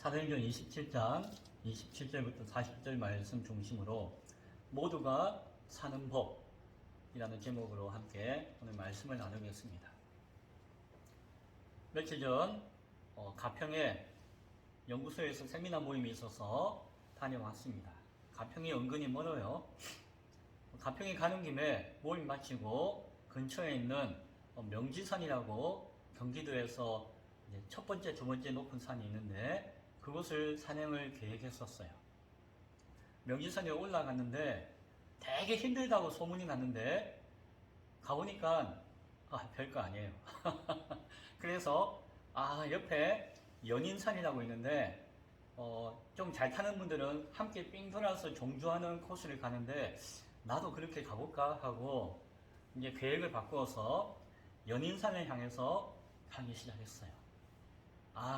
사도행전 27장 27절부터 40절 말씀 중심으로 모두가 사는 법이라는 제목으로 함께 오늘 말씀을 나누겠습니다. 며칠 전 가평에 연구소에서 세미나 모임이 있어서 다녀왔습니다. 가평이 은근히 멀어요. 가평에 가는 김에 모임 마치고 근처에 있는 명지산이라고 경기도에서 첫 번째, 두 번째 높은 산이 있는데 그곳을 산행을 계획했었어요. 명지산에 올라갔는데 되게 힘들다고 소문이 났는데 가보니까 별거 아니에요. 그래서 옆에 연인산이라고 있는데 좀 잘 타는 분들은 함께 삥 돌아서 종주하는 코스를 가는데 나도 그렇게 가볼까 하고 이제 계획을 바꾸어서 연인산을 향해서 가기 시작했어요.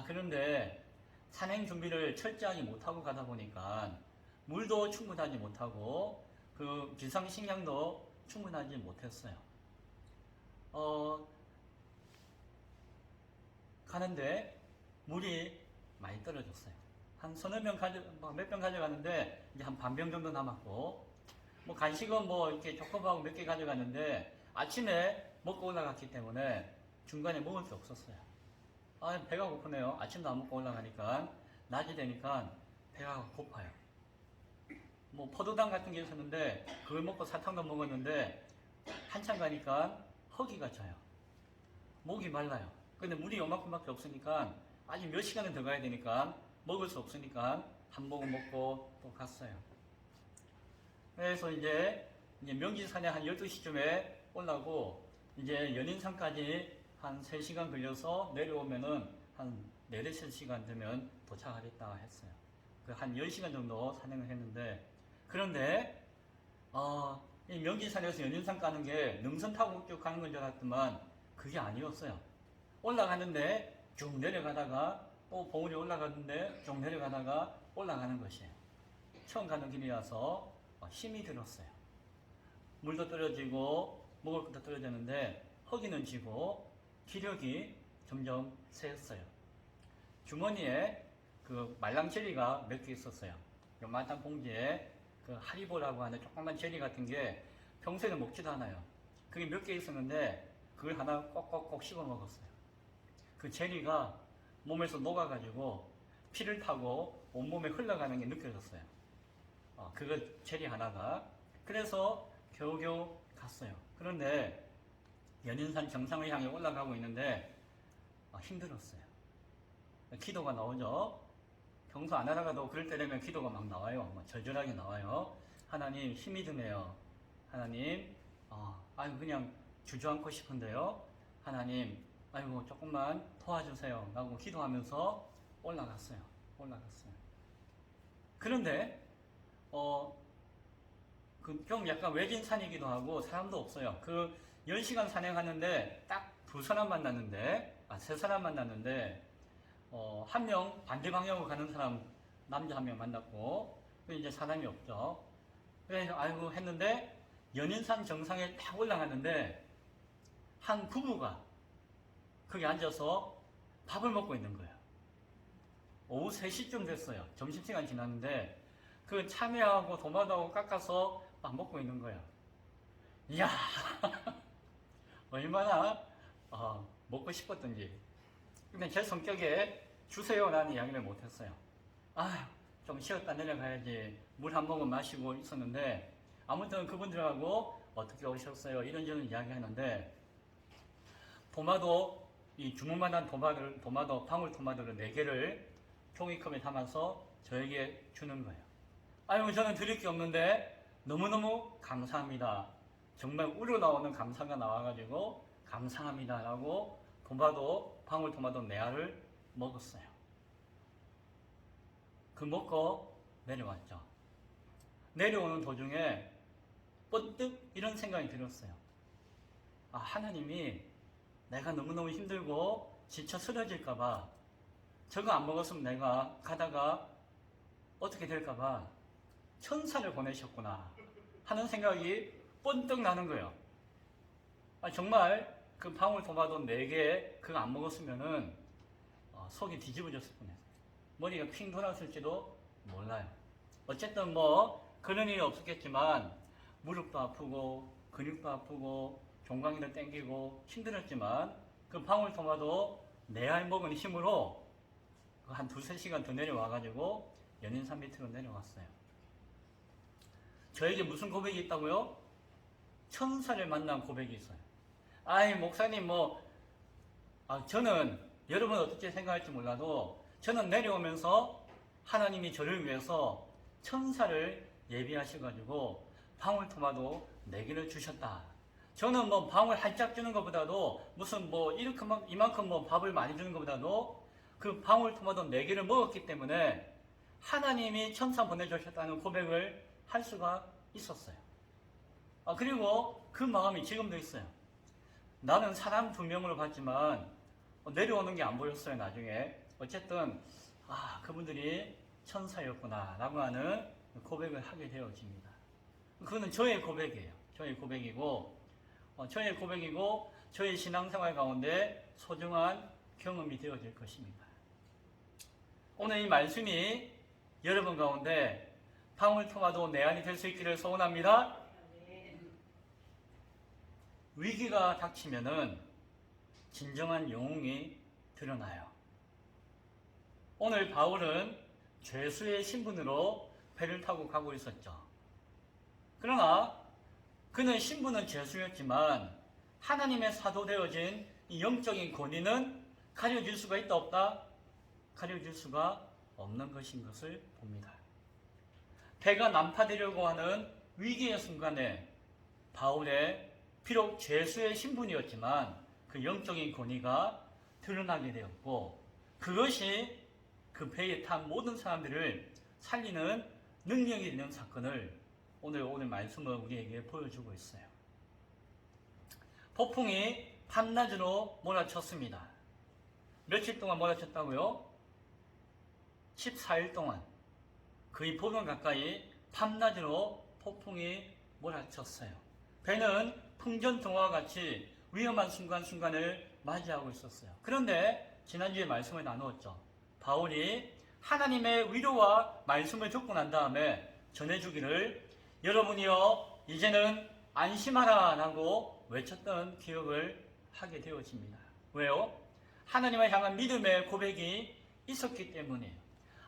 그런데 산행 준비를 철저하게 못하고 가다 보니까 물도 충분하지 못하고 그 비상식량도 충분하지 못했어요. 가는데 물이 많이 떨어졌어요. 한 서너 병 몇 병 가져가는데 이제 한 반병 정도 남았고, 간식은 이렇게 초코바하고 몇 개 가져갔는데 아침에 먹고 올라갔기 때문에 중간에 먹을 게 없었어요. 배가 고프네요. 아침도 안 먹고 올라가니까 낮이 되니까 배가 고파요. 포도당 같은 게 있었는데 그걸 먹고 사탕도 먹었는데 한참 가니까 허기가 져요. 목이 말라요. 근데 물이 요만큼밖에 없으니까 아직 몇 시간은 더 가야 되니까 먹을 수 없으니까 한 모금 먹고 또 갔어요. 그래서 이제 명지산에 한 12시쯤에 올라고 이제 연인산까지 한 3시간 걸려서 내려오면은 한 4, 5시간 되면 도착하겠다 했어요. 한 10시간 정도 산행을 했는데, 그런데 이 명지산에서 연인산 가는 게 능선 타고 쭉 가는 건 줄 알았더만 그게 아니었어요. 올라가는데 쭉 내려가다가 또 봉우리 올라가는데 쭉 내려가다가 올라가는 것이에요. 처음 가는 길이라서 힘이 들었어요. 물도 떨어지고 먹을 것도 떨어졌는데 허기는 지고 기력이 점점 세었어요. 주머니에 그 말랑 젤리가 몇 개 있었어요. 요만한 봉지에 그 하리보라고 하는 조그만 젤리 같은 게 평소에는 먹지도 않아요. 그게 몇 개 있었는데 그걸 하나 꼭꼭꼭 씹어 먹었어요. 그 젤리가 몸에서 녹아가지고 피를 타고 온몸에 흘러가는 게 느껴졌어요. 그거 젤리 하나가. 그래서 겨우겨우 갔어요. 그런데 연인산 정상을 향해 올라가고 있는데 힘들었어요. 기도가 나오죠. 평소 안 하다가도 그럴 때 되면 기도가 막 나와요. 절절하게 나와요. 하나님, 힘이 드네요. 하나님, 그냥 주저앉고 싶은데요. 하나님, 조금만 도와주세요. 라고 기도하면서 올라갔어요. 그런데 좀 약간 외진 산이기도 하고 사람도 없어요. 10시간 산행하는데 딱 두 사람 만났는데, 세 사람 만났는데, 한 명 반대 방향으로 가는 사람, 남자 한 명 만났고, 이제 사람이 없죠. 그래서 했는데, 연인산 정상에 딱 올라갔는데, 한 부부가 거기 앉아서 밥을 먹고 있는 거예요. 오후 3시쯤 됐어요. 점심시간 지났는데, 그 참외하고 도마도하고 깎아서 막 먹고 있는 거예요. 이야! 얼마나 먹고 싶었던지. 근데 제 성격에 주세요 라는 이야기를 못했어요. 좀 쉬었다 내려가야지. 물 한 모금 마시고 있었는데, 아무튼 그분들하고 어떻게 오셨어요? 이런저런 이야기 하는데, 도마도, 이 주문만한 도마도, 방울토마토를 4개를 종이컵에 담아서 저에게 주는 거예요. 저는 드릴 게 없는데 너무너무 감사합니다. 정말 우러나오는 감사가 나와가지고 감사합니다 라고 도마도, 방울토마토 4알을 먹었어요. 먹고 내려왔죠. 내려오는 도중에 번뜩 이런 생각이 들었어요. 하나님이 내가 너무너무 힘들고 지쳐 쓰러질까봐, 저거 안 먹었으면 내가 가다가 어떻게 될까봐 천사를 보내셨구나 하는 생각이 번뜩 나는 거예요. 정말 그 방울토마토 4개 그거 안 먹었으면은 속이 뒤집어졌을 뻔했어요. 머리가 핑 돌았을지도 몰라요. 어쨌든 뭐 그런 일이 없었겠지만 무릎도 아프고 근육도 아프고 종강이도 땡기고 힘들었지만 그 방울토마토 내 알 먹은 힘으로 한 2~3시간 더 내려와가지고 연인산 밑으로 내려왔어요. 저에게 무슨 고백이 있다고요? 천사를 만난 고백이 있어요. 아이 목사님 저는 여러분 어떻게 생각할지 몰라도 저는 내려오면서 하나님이 저를 위해서 천사를 예비하셔가지고 방울토마토 4개를 주셨다. 저는 방울 한짝 주는 것보다도 무슨 이만큼 밥을 많이 주는 것보다도 그 방울토마토 4개를 먹었기 때문에 하나님이 천사 보내주셨다는 고백을 할 수가 있었어요. 그리고 그 마음이 지금도 있어요. 나는 사람 2명으로 봤지만 내려오는 게 안 보였어요. 나중에 어쨌든 그분들이 천사였구나 라고 하는 고백을 하게 되어집니다. 그거는 저의 고백이에요. 저의 고백이고 저의 신앙생활 가운데 소중한 경험이 되어질 것입니다. 오늘 이 말씀이 여러분 가운데 방울토마토 내 안이 될 수 있기를 소원합니다. 위기가 닥치면은 진정한 영웅이 드러나요. 오늘 바울은 죄수의 신분으로 배를 타고 가고 있었죠. 그러나 그는 신분은 죄수였지만 하나님의 사도 되어진 이 영적인 권위는 가려질 수가 있다 없다? 가려질 수가 없는 것인 것을 봅니다. 배가 난파되려고 하는 위기의 순간에 바울의 비록 죄수의 신분이었지만 그 영적인 권위가 드러나게 되었고 그것이 그 배에 탄 모든 사람들을 살리는 능력이 있는 사건을 오늘 말씀은 우리에게 보여주고 있어요. 폭풍이 밤낮으로 몰아쳤습니다. 며칠 동안 몰아쳤다고요? 14일 동안 거의 보름 가까이 밤낮으로 폭풍이 몰아쳤어요. 배는 풍전등화와 같이 위험한 순간순간을 맞이하고 있었어요. 그런데 지난주에 말씀을 나누었죠. 바울이 하나님의 위로와 말씀을 듣고 난 다음에 전해주기를 여러분이여 이제는 안심하라 라고 외쳤던 기억을 하게 되어집니다. 왜요? 하나님을 향한 믿음의 고백이 있었기 때문이에요.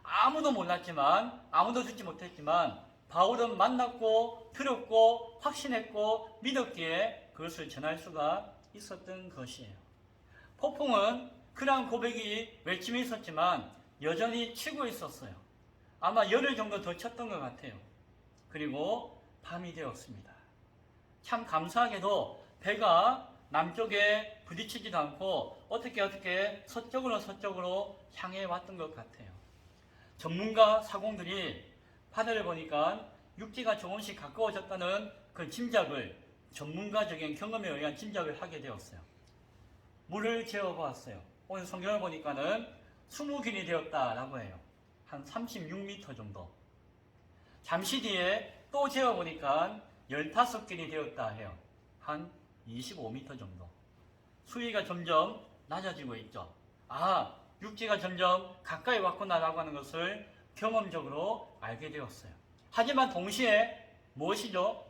아무도 몰랐지만 아무도 듣지 못했지만 바울은 만났고 들었고 확신했고 믿었기에 그것을 전할 수가 있었던 것이에요. 폭풍은 그러한 고백이 외침이 있었지만 여전히 치고 있었어요. 아마 열흘 정도 더 쳤던 것 같아요. 그리고 밤이 되었습니다. 참 감사하게도 배가 남쪽에 부딪히지도 않고 어떻게 서쪽으로 향해 왔던 것 같아요. 전문가 사공들이 바다를 보니까 육지가 조금씩 가까워졌다는 그 짐작을 전문가적인 경험에 의한 짐작을 하게 되었어요. 물을 재어보았어요. 오늘 성경을 보니까는 20길이 되었다라고 해요. 한 36m 정도. 잠시 뒤에 또 재어보니까 15길이 되었다 해요. 한 25m 정도. 수위가 점점 낮아지고 있죠. 육지가 점점 가까이 왔구나라고 하는 것을 경험적으로 알게 되었어요. 하지만 동시에 무엇이죠?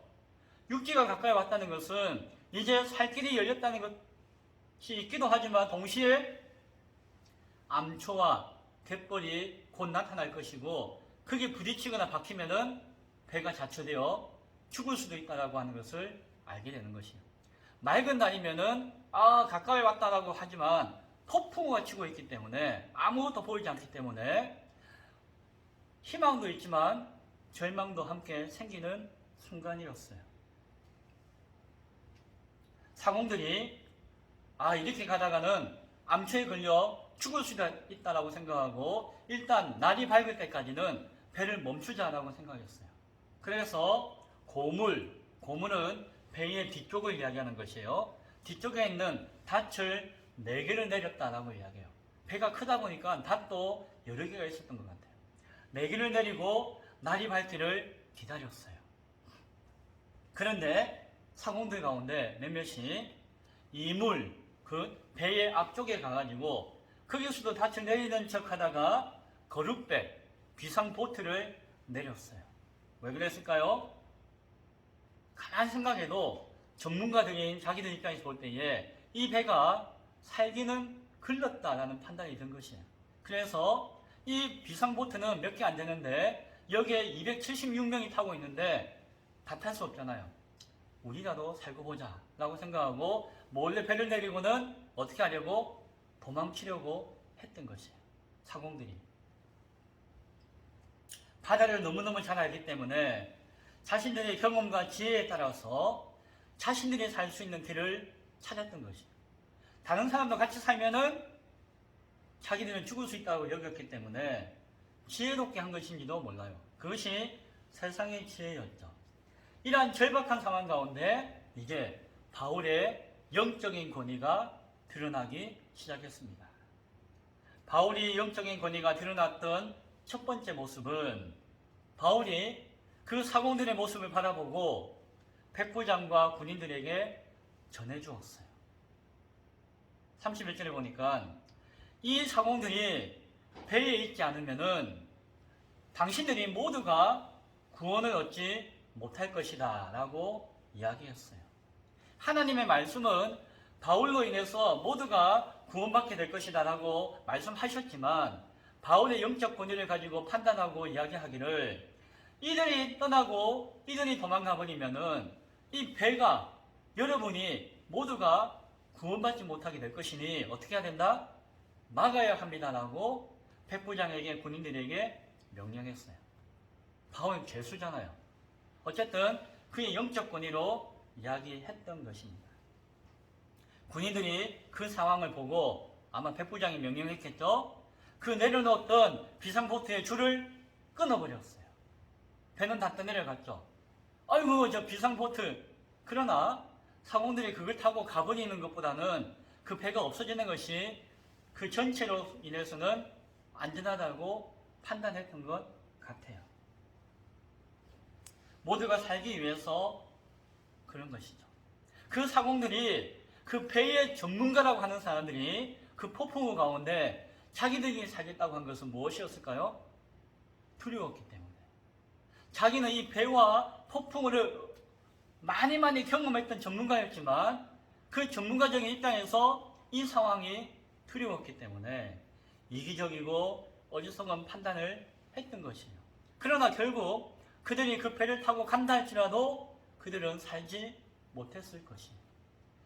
육지가 가까이 왔다는 것은 이제 살 길이 열렸다는 것이 있기도 하지만 동시에 암초와 갯벌이 곧 나타날 것이고 그게 부딪히거나 박히면은 배가 자초되어 죽을 수도 있다라고 하는 것을 알게 되는 것이에요. 맑은 날이면은 가까이 왔다라고 하지만 폭풍우가 치고 있기 때문에 아무것도 보이지 않기 때문에 희망도 있지만 절망도 함께 생기는 순간이었어요. 사공들이 이렇게 가다가는 암초에 걸려 죽을 수도 있다라고 생각하고 일단 날이 밝을 때까지는 배를 멈추자라고 생각했어요. 그래서 고물은 배의 뒤쪽을 이야기하는 것이에요. 뒤쪽에 있는 닻을 4개를 내렸다라고 이야기해요. 배가 크다 보니까 닷도 여러 개가 있었던 것 같아요. 4개를 내리고 날이 밝기를 기다렸어요. 그런데 사공들 가운데 몇몇이 그 배의 앞쪽에 가가지고 거기서도 닻을 내리는 척 하다가 거룻배, 비상보트를 내렸어요. 왜 그랬을까요? 가만히 생각해도 전문가들인 자기들 입장에서 볼 때에 이 배가 살기는 글렀다라는 판단이 든 것이에요. 그래서 이 비상보트는 몇 개 안 되는데 여기에 276명이 타고 있는데 다 탈 수 없잖아요. 우리라도 살고 보자 라고 생각하고 몰래 배를 내리고는 어떻게 하려고? 도망치려고 했던 것이에요. 사공들이. 바다를 너무너무 잘 알기 때문에 자신들의 경험과 지혜에 따라서 자신들이 살 수 있는 길을 찾았던 것이에요. 다른 사람도 같이 살면은 자기들은 죽을 수 있다고 여겼기 때문에 지혜롭게 한 것인지도 몰라요. 그것이 세상의 지혜였죠. 이러한 절박한 상황 가운데 이제 바울의 영적인 권위가 드러나기 시작했습니다. 바울이 영적인 권위가 드러났던 첫 번째 모습은 바울이 그 사공들의 모습을 바라보고 백부장과 군인들에게 전해주었어요. 31절에 보니까 이 사공들이 배에 있지 않으면은 당신들이 모두가 구원을 얻지 못할 것이다 라고 이야기했어요. 하나님의 말씀은 바울로 인해서 모두가 구원받게 될 것이다 라고 말씀하셨지만 바울의 영적 권위를 가지고 판단하고 이야기하기를 이들이 떠나고 이들이 도망가 버리면은 이 배가 여러분이 모두가 구원받지 못하게 될 것이니 어떻게 해야 된다? 막아야 합니다 라고 백부장에게 군인들에게 명령했어요. 바울은 죄수잖아요. 어쨌든 그의 영적 권위로 이야기했던 것입니다. 군인들이 그 상황을 보고 아마 백부장이 명령했겠죠. 그 내려놓았던 비상보트의 줄을 끊어버렸어요. 배는 다 떠내려갔죠. 아이고 저 비상보트. 그러나 사공들이 그걸 타고 가버리는 것보다는 그 배가 없어지는 것이 그 전체로 인해서는 안전하다고 판단했던 것 같아요. 모두가 살기 위해서 그런 것이죠. 그 사공들이 그 배의 전문가라고 하는 사람들이 그 폭풍우 가운데 자기들이 살겠다고 한 것은 무엇이었을까요? 두려웠기 때문에. 자기는 이 배와 폭풍우를 많이 경험했던 전문가였지만 그 전문가적인 입장에서 이 상황이 두려웠기 때문에 이기적이고 어리석은 판단을 했던 것이에요. 그러나 결국 그들이 그 배를 타고 간다 할지라도 그들은 살지 못했을 것이에요.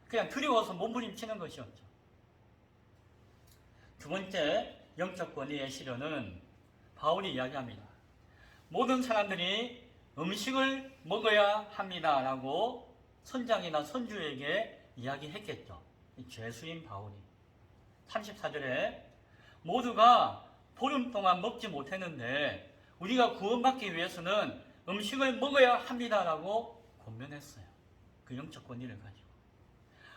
그냥 두려워서 몸부림치는 것이었죠. 두 번째 영적 권위의 실현은 바울이 이야기합니다. 모든 사람들이 음식을 먹어야 합니다 라고 선장이나 선주에게 이야기했겠죠. 죄수인 바울이. 34절에 모두가 보름 동안 먹지 못했는데 우리가 구원받기 위해서는 음식을 먹어야 합니다 라고 권면했어요. 그 영적 권위를 가지고.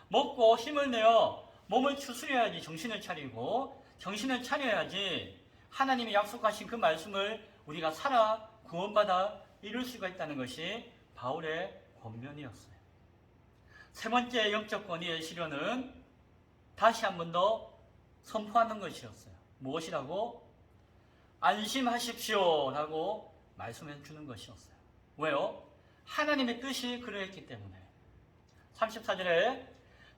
먹고 힘을 내어 몸을 추스려야지 정신을 차리고 정신을 차려야지 하나님이 약속하신 그 말씀을 우리가 살아 구원받아 이룰 수가 있다는 것이 바울의 권면이었어요. 세 번째 영적 권위의 실현은 다시 한 번 더 선포하는 것이었어요. 무엇이라고? 안심하십시오 라고 말씀해 주는 것이었어요. 왜요? 하나님의 뜻이 그러했기 때문에. 34절에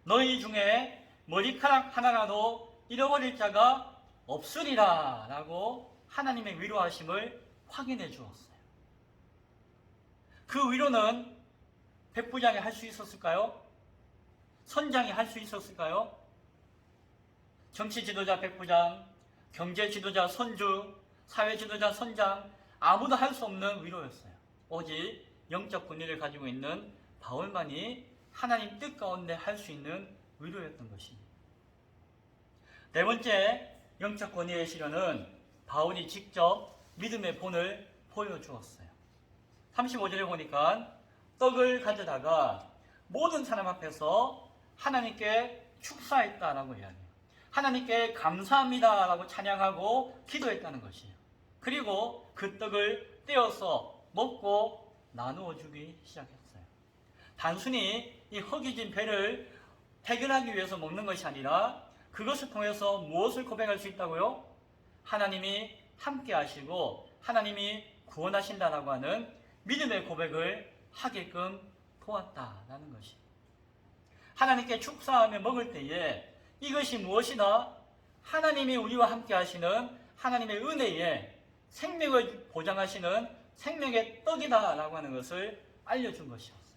너희 중에 머리카락 하나라도 잃어버릴 자가 없으리라 라고 하나님의 위로하심을 확인해 주었어요. 그 위로는 백부장이 할 수 있었을까요? 선장이 할 수 있었을까요? 정치 지도자 백부장, 경제 지도자 선주, 사회 지도자 선장 아무도 할 수 없는 위로였어요. 오직 영적 권위를 가지고 있는 바울만이 하나님 뜻 가운데 할 수 있는 위로였던 것입니다. 네 번째 영적 권위의 실현은 바울이 직접 믿음의 본을 보여주었어요. 35절에 보니까 떡을 가져다가 모든 사람 앞에서 하나님께 축사했다라고 이야기해요. 하나님께 감사합니다라고 찬양하고 기도했다는 것이에요. 그리고 그 떡을 떼어서 먹고 나누어 주기 시작했어요. 단순히 이 허기진 배를 해결하기 위해서 먹는 것이 아니라 그것을 통해서 무엇을 고백할 수 있다고요? 하나님이 함께 하시고 하나님이 구원하신다라고 하는 믿음의 고백을 하게끔 도왔다라는 것이. 하나님께 축사하며 먹을 때에 이것이 무엇이나 하나님이 우리와 함께 하시는 하나님의 은혜에 생명을 보장하시는 생명의 떡이다라고 하는 것을 알려준 것이었어요.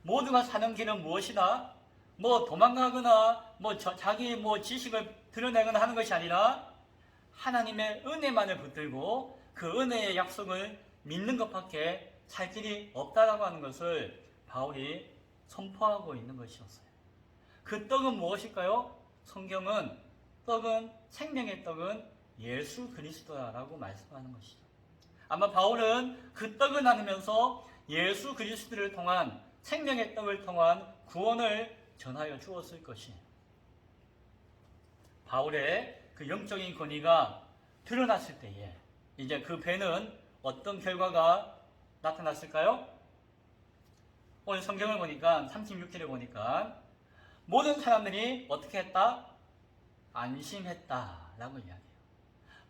모두가 사는 길은 무엇이나 도망가거나 자기 지식을 드러내거나 하는 것이 아니라 하나님의 은혜만을 붙들고 그 은혜의 약속을 믿는 것밖에 살 길이 없다라고 하는 것을 바울이 선포하고 있는 것이었어요. 그 떡은 무엇일까요? 성경은 생명의 떡은 예수 그리스도라고 말씀하는 것이죠. 아마 바울은 그 떡을 나누면서 예수 그리스도를 통한 생명의 떡을 통한 구원을 전하여 주었을 것이에요. 바울의 그 영적인 권위가 드러났을 때에 이제 그 배는 어떤 결과가 나타났을까요? 오늘 성경을 보니까 36절에 보니까 모든 사람들이 어떻게 했다? 안심했다라고 이야기해요.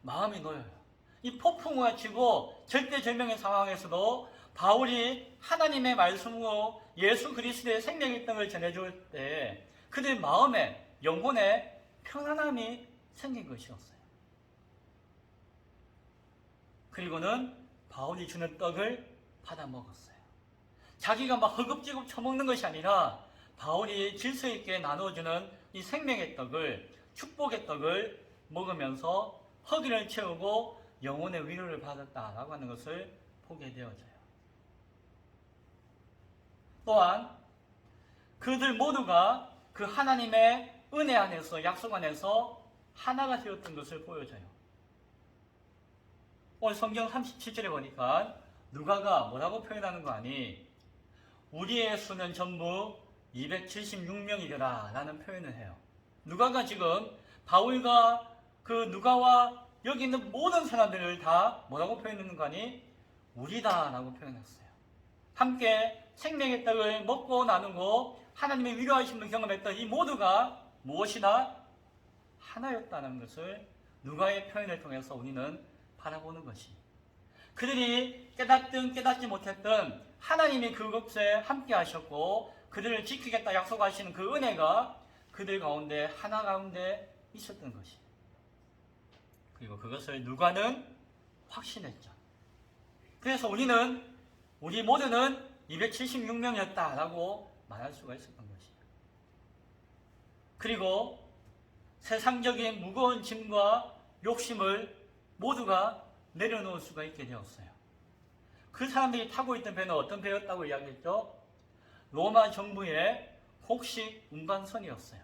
마음이 놓여요. 이 폭풍우가 치고 절대절명의 상황에서도 바울이 하나님의 말씀으로 예수 그리스도의 생명의 떡을 전해줄 때 그들 마음에 영혼에 편안함이 생긴 것이었어요. 그리고는 바울이 주는 떡을 받아 먹었어요. 자기가 막 허겁지겁 처먹는 것이 아니라 바울이 질서 있게 나눠주는 이 생명의 떡을, 축복의 떡을 먹으면서 허기를 채우고 영혼의 위로를 받았다라고 하는 것을 보게 되어져요. 또한 그들 모두가 그 하나님의 은혜 안에서, 약속 안에서 하나가 되었던 것을 보여줘요. 오늘 성경 37절에 보니까 누가가 뭐라고 표현하는 거 아니? 우리의 수는 전부 276명이더라 라는 표현을 해요. 누가가 지금 바울과 그 누가와 여기 있는 모든 사람들을 다 뭐라고 표현하는 거 아니? 우리다 라고 표현했어요. 함께 생명의 떡을 먹고 나누고 하나님의 위로하심을 경험했던 이 모두가 무엇이나 하나였다는 것을 누가의 표현을 통해서 우리는 바라보는 것이. 그들이 깨닫든 깨닫지 못했든 하나님이 그곳에 함께 하셨고 그들을 지키겠다 약속하시는 그 은혜가 그들 가운데 하나 가운데 있었던 것이. 그리고 그것을 누가는 확신했죠. 그래서 우리 모두는 276명이었다라고 말할 수가 있었던 것이에요. 그리고 세상적인 무거운 짐과 욕심을 모두가 내려놓을 수가 있게 되었어요. 그 사람들이 타고 있던 배는 어떤 배였다고 이야기했죠? 로마 정부의 곡식 운반선이었어요.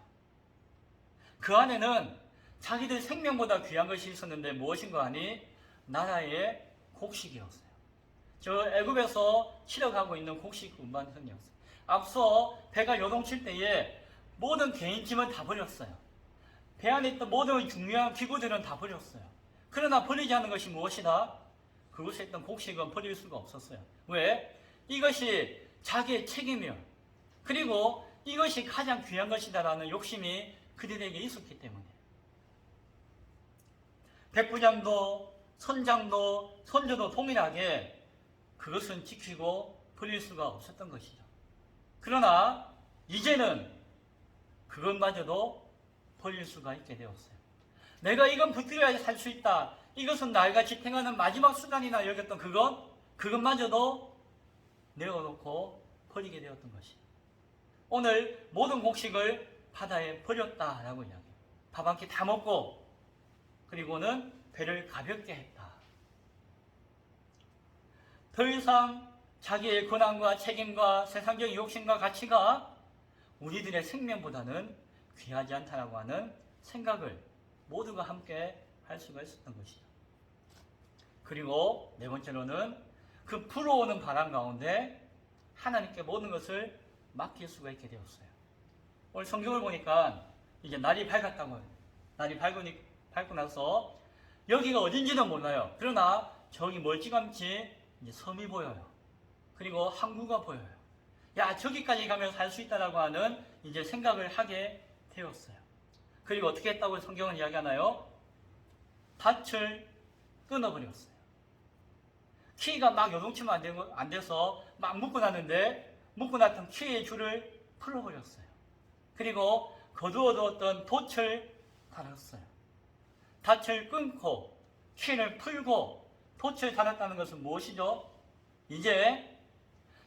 그 안에는 자기들 생명보다 귀한 것이 있었는데 무엇인가 하니 나라의 곡식이었어요. 저 애굽에서 실어가고 있는 곡식 운반선이었어요. 앞서 배가 요동칠 때에 모든 개인 짐은 다 버렸어요. 배 안에 있던 모든 중요한 기구들은 다 버렸어요. 그러나 버리지 않은 것이 무엇이다? 그곳에 있던 곡식은 버릴 수가 없었어요. 왜? 이것이 자기의 책임이요. 그리고 이것이 가장 귀한 것이다라는 욕심이 그들에게 있었기 때문에. 백부장도 선장도 선조도 동일하게 그것은 지키고 버릴 수가 없었던 것이죠. 그러나 이제는 그것마저도 버릴 수가 있게 되었어요. 내가 이건 붙들어야 살 수 있다. 이것은 나이가 지탱하는 마지막 수단이나 여겼던 그것마저도 내어놓고 버리게 되었던 것이. 오늘 모든 곡식을 바다에 버렸다라고 이야기해요. 밥 한 끼 다 먹고 그리고는 배를 가볍게 했다. 더 이상 자기의 권한과 책임과 세상적인 욕심과 가치가 우리들의 생명보다는 귀하지 않다라고 하는 생각을 모두가 함께 할 수가 있었던 것이죠. 그리고 네 번째로는 그 불어오는 바람 가운데 하나님께 모든 것을 맡길 수가 있게 되었어요. 오늘 성경을 보니까 이제 날이 밝았다고 해요. 날이 밝고 나서 여기가 어딘지는 몰라요. 그러나 저기 멀찌감치 이제 섬이 보여요. 그리고 항구가 보여요. 야, 저기까지 가면 살 수 있다라고 하는 이제 생각을 하게 되었어요. 그리고 어떻게 했다고 성경은 이야기하나요? 닻을 끊어버렸어요. 키가 막 요동치면 안 돼서 막 묶고 났는데 묶고 났던 키의 줄을 풀어버렸어요. 그리고 거두어두었던 돛을 달았어요. 닻을 끊고 키를 풀고 돛을 달았다는 것은 무엇이죠? 이제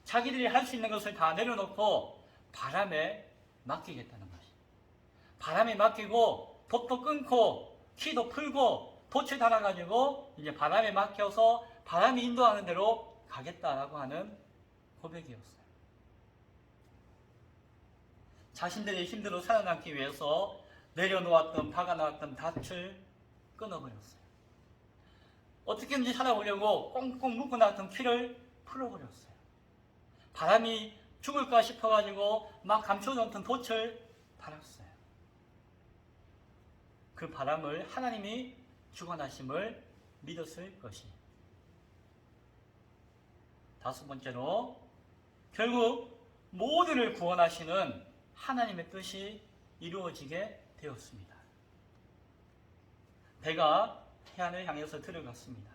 자기들이 할 수 있는 것을 다 내려놓고 바람에 맡기겠다는 것이. 바람에 맡기고 돛도 끊고 키도 풀고 돛을 달아가지고 이제 바람에 맡겨서 바람이 인도하는 대로 가겠다라고 하는 고백이었어요. 자신들의 힘대로 살아남기 위해서 내려놓았던 박아놨던 닻을 끊어버렸어요. 어떻게든지 살아보려고 꽁꽁 묶어놨던 키를 풀어버렸어요. 바람이 죽을까 싶어가지고 막 감춰놓던 돛을 달았어요. 그 바람을 하나님이 주관하심을 믿었을 것이. 다섯 번째로 결국 모두를 구원하시는 하나님의 뜻이 이루어지게 되었습니다. 배가 해안을 향해서 들어갔습니다.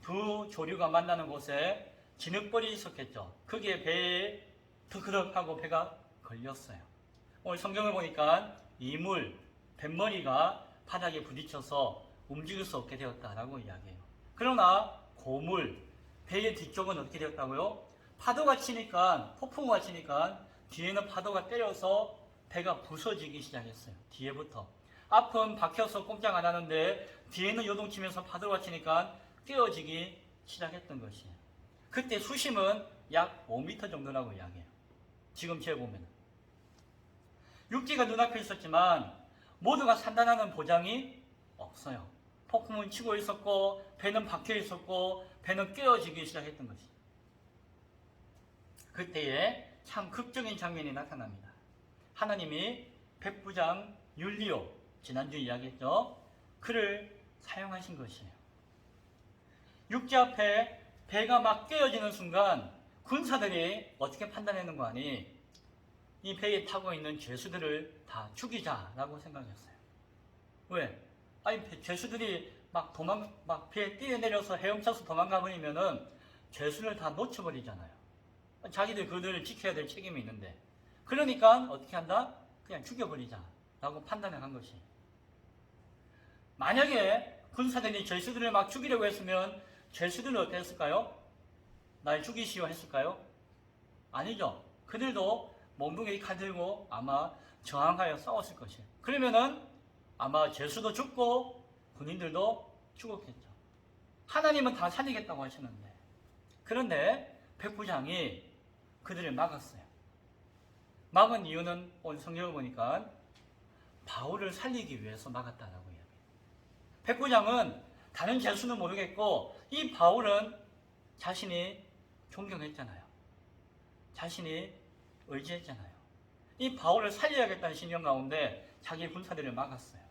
두 조류가 만나는 곳에 진흙벌이 있었겠죠. 거기에 배에 드그덕하고 배가 걸렸어요. 오늘 성경을 보니까 이물, 뱃머리가 바닥에 부딪혀서 움직일 수 없게 되었다라고 이야기해요. 그러나 고물, 배의 뒤쪽은 어떻게 되었다고요? 파도가 치니까, 폭풍우가 치니까 뒤에는 파도가 때려서 배가 부서지기 시작했어요. 뒤에부터. 앞은 박혀서 꼼짝 안 하는데 뒤에는 요동치면서 파도가 치니까 깨어지기 시작했던 것이에요. 그때 수심은 약 5m 정도라고 이야기해요. 지금 재보면. 육지가 눈앞에 있었지만 모두가 산다는 보장이 없어요. 폭풍은 치고 있었고 배는 박혀 있었고 배는 깨어지기 시작했던 것이에요. 그때에 참 극적인 장면이 나타납니다. 하나님이 백부장 율리오, 지난주 이야기했죠. 그를 사용하신 것이에요. 육지 앞에 배가 막 깨어지는 순간 군사들이 어떻게 판단했는 거 아니? 이 배에 타고 있는 죄수들을 다 죽이자라고 생각했어요. 왜? 아니 죄수들이 막 배에 뛰어내려서 헤엄쳐서 도망가 버리면은 죄수를 다 놓쳐버리잖아요. 자기들 그들을 지켜야 될 책임이 있는데. 그러니까 어떻게 한다? 그냥 죽여버리자라고 판단을 한 것이. 만약에 군사들이 죄수들을 막 죽이려고 했으면 죄수들은 어땠을까요? 날 죽이시오 했을까요? 아니죠. 그들도 몽둥이 칼 들고 아마 저항하여 싸웠을 것이에요. 그러면은 아마 죄수도 죽고 군인들도 죽었겠죠. 하나님은 다 살리겠다고 하시는데. 그런데 백부장이 그들을 막았어요. 막은 이유는 오늘 성경을 보니까 바울을 살리기 위해서 막았다라고 이야기해요. 백부장은 다른 죄수는 모르겠고 이 바울은 자신이 존경했잖아요. 자신이 의지했잖아요. 이 바울을 살려야겠다는 신념 가운데 자기 군사들을 막았어요.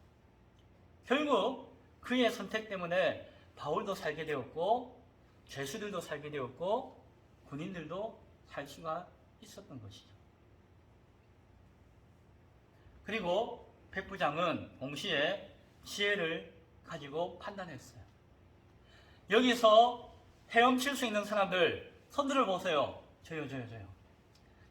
결국 그의 선택 때문에 바울도 살게 되었고 죄수들도 살게 되었고 군인들도 살 수가 있었던 것이죠. 그리고 백부장은 동시에 지혜를 가지고 판단했어요. 여기서 헤엄칠 수 있는 사람들 손들어 보세요. 저요.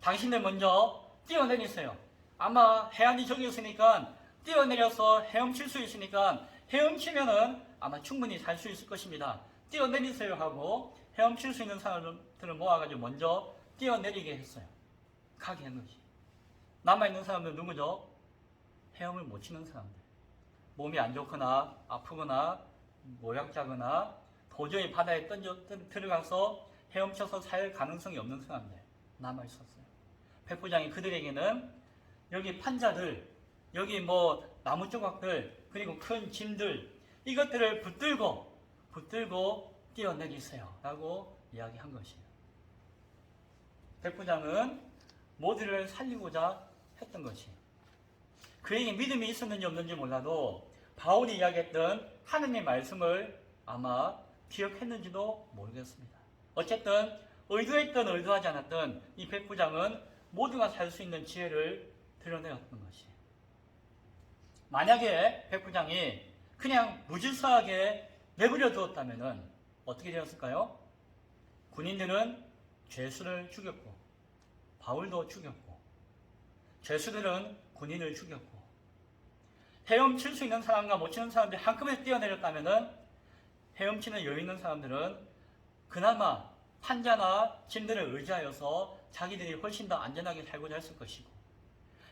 당신들 먼저 뛰어내리세요. 아마 해안이 저기 있으니까 뛰어내려서 헤엄칠 수 있으니까 헤엄치면은 아마 충분히 살 수 있을 것입니다. 뛰어내리세요 하고 헤엄칠 수 있는 사람들을 모아가지고 먼저 뛰어내리게 했어요. 가게 한 것이. 남아있는 사람들은 누구죠? 헤엄을 못 치는 사람들. 몸이 안 좋거나 아프거나 모약자거나 도저히 바다에 들어가서 헤엄쳐서 살 가능성이 없는 사람들 남아있었어요. 백부장이 그들에게는 여기 판자들, 여기 뭐 나무 조각들, 그리고 큰 짐들 이것들을 붙들고 뛰어내리세요 라고 이야기한 것이에요. 백부장은 모두를 살리고자 했던 것이에요. 그에게 믿음이 있었는지 없는지 몰라도 바울이 이야기했던 하느님의 말씀을 아마 기억했는지도 모르겠습니다. 어쨌든 의도했든 의도하지 않았든 이 백부장은 모두가 살 수 있는 지혜를 드러내었던 것이에요. 만약에 백부장이 그냥 무질서하게 내버려 두었다면 어떻게 되었을까요? 군인들은 죄수를 죽였고 바울도 죽였고 죄수들은 군인을 죽였고 헤엄칠 수 있는 사람과 못 치는 사람들이 한꺼번에 뛰어내렸다면 헤엄치는 여유 있는 사람들은 그나마 판자나 짐들을 의지하여서 자기들이 훨씬 더 안전하게 살고자 했을 것이고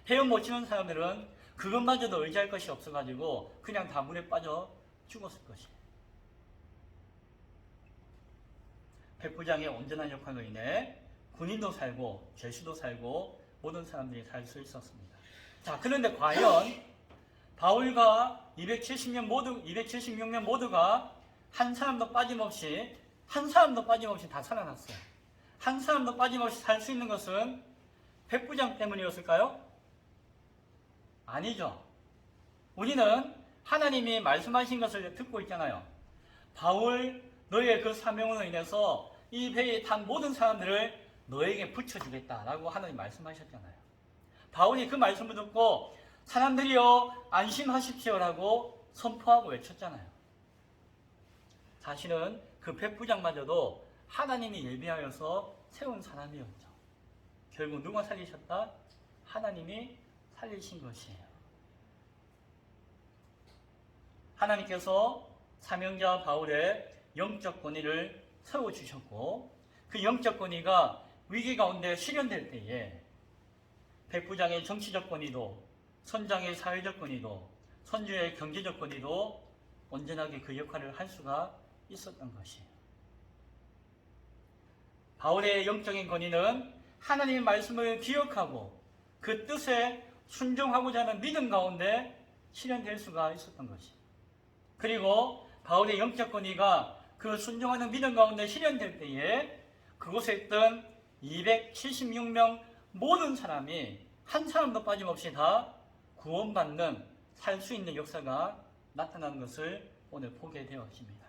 헤엄 못 치는 사람들은 그것마저도 의지할 것이 없어가지고 그냥 다 물에 빠져 죽었을 것이에요. 백부장의 온전한 역할로 인해 군인도 살고 죄수도 살고 모든 사람들이 살 수 있었습니다. 자, 그런데 과연 바울과 276명 모두가 한 사람도 빠짐없이 다 살아났어요. 한 사람도 빠짐없이 살 수 있는 것은 백부장 때문이었을까요? 아니죠. 우리는 하나님이 말씀하신 것을 듣고 있잖아요. 바울, 너의 그 사명으로 인해서 이 배에 탄 모든 사람들을 너에게 붙여주겠다라고 하나님 말씀하셨잖아요. 바울이 그 말씀을 듣고 사람들이여 안심하십시오라고 선포하고 외쳤잖아요. 사실은 그 백부장마저도 하나님이 예비하여서 세운 사람이었죠. 결국 누가 살리셨다? 하나님이 살리신 것이에요. 하나님께서 사명자 바울의 영적 권위를 세워주셨고 그 영적 권위가 위기 가운데 실현될 때에 백부장의 정치적 권위도 선장의 사회적 권위도 선주의 경제적 권위도 온전하게 그 역할을 할 수가 있었던 것이에요. 바울의 영적인 권위는 하나님의 말씀을 기억하고 그 뜻에 순종하고자 하는 믿음 가운데 실현될 수가 있었던 것이에요. 그리고 바울의 영적 권위가 그 순종하는 믿음 가운데 실현될 때에 그곳에 있던 276명 모든 사람이 한 사람도 빠짐없이 다 구원받는 살 수 있는 역사가 나타나는 것을 오늘 보게 되었습니다.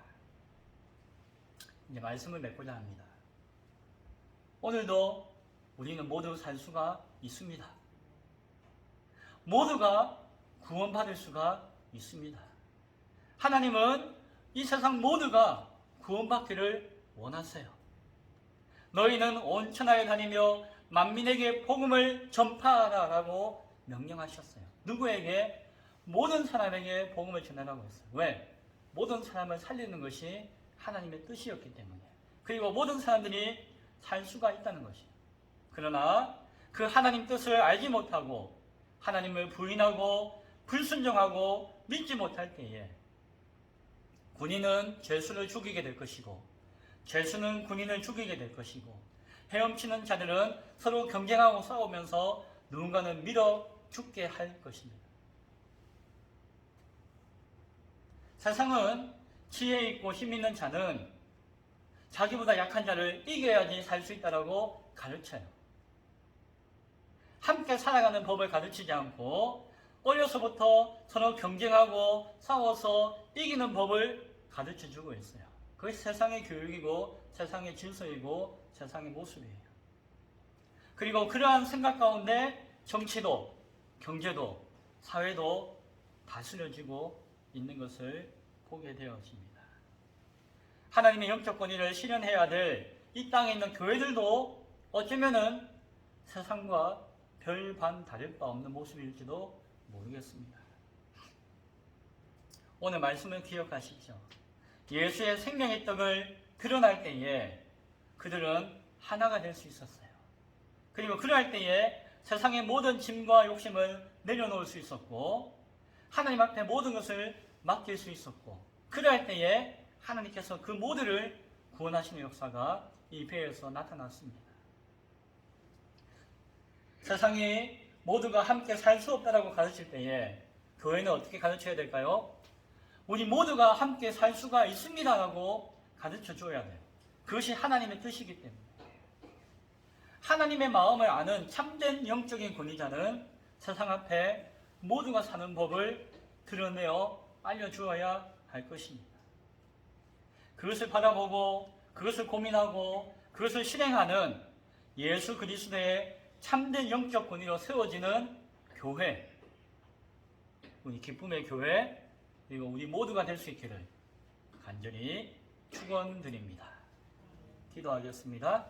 이제 말씀을 맺고자 합니다. 오늘도 우리는 모두 살 수가 있습니다. 모두가 구원받을 수가 있습니다. 하나님은 이 세상 모두가 구원받기를 원하세요. 너희는 온 천하에 다니며 만민에게 복음을 전파하라라고 명령하셨어요. 누구에게? 모든 사람에게 복음을 전하라고 했어요. 왜? 모든 사람을 살리는 것이 하나님의 뜻이었기 때문에. 그리고 모든 사람들이 살 수가 있다는 것이에요. 그러나 그 하나님 뜻을 알지 못하고 하나님을 부인하고 불순종하고 믿지 못할 때에 군인은 죄수를 죽이게 될 것이고 죄수는 군인을 죽이게 될 것이고 헤엄치는 자들은 서로 경쟁하고 싸우면서 누군가는 밀어 죽게 할 것입니다. 세상은 지혜 있고 힘 있는 자는 자기보다 약한 자를 이겨야지 살 수 있다고 가르쳐요. 함께 살아가는 법을 가르치지 않고 어려서부터 서로 경쟁하고 싸워서 이기는 법을 가르쳐주고 있어요. 그것이 세상의 교육이고 세상의 질서이고 세상의 모습이에요. 그리고 그러한 생각 가운데 정치도 경제도 사회도 다스려지고 있는 것을 보게 되었습니다. 하나님의 영적 권위를 실현해야 될 이 땅에 있는 교회들도 어쩌면은 세상과 별반 다를 바 없는 모습일지도 모르겠습니다. 오늘 말씀을 기억하십시오. 예수의 생명의 떡을 드러날 때에 그들은 하나가 될 수 있었어요. 그리고 그러할 때에 세상의 모든 짐과 욕심을 내려놓을 수 있었고 하나님 앞에 모든 것을 맡길 수 있었고 그러할 때에 하나님께서 그 모두를 구원하시는 역사가 이 배에서 나타났습니다. 세상이 모두가 함께 살 수 없다라고 가르칠 때에 교회는 어떻게 가르쳐야 될까요? 우리 모두가 함께 살 수가 있습니다라고 가르쳐 줘야 돼요. 그것이 하나님의 뜻이기 때문에. 하나님의 마음을 아는 참된 영적인 권위자는 세상 앞에 모두가 사는 법을 드러내어 알려주어야 할 것입니다. 그것을 바라보고 그것을 고민하고 그것을 실행하는 예수 그리스도의 참된 영적 권위로 세워지는 교회, 우리 기쁨의 교회, 그리고 우리 모두가 될 수 있기를 간절히 축원드립니다. 기도하겠습니다.